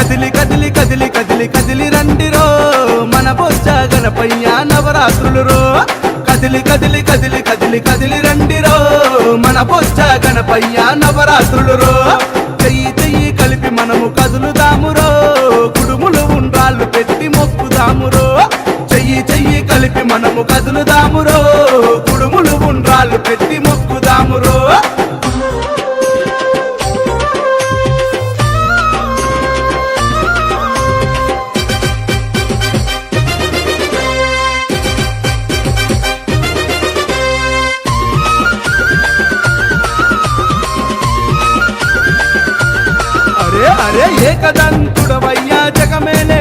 కదిలి కదిలి కదిలి కదిలి కదిలి రండిరో మన బొజ్జ గణపయ్య నవరాత్రులు రో కదిలి కదిలి కదిలి కదిలి కదిలి రండిరో మన బొజ్జ గణపయ్య నవరాత్రులు రో చెయ్యి చెయ్యి కలిపి మనము కదులుదామురో కుడుములు ఉండ్రాళ్ళు పెట్టి మొక్కుదామురో చెయ్యి చెయ్యి కలిపి మనము కదులుదామురో కుడుములు ఉండ్రాళ్ళు పెట్టి మొక్కుదామురో అరే ఏకదంతుడవయ్యా జగమేలే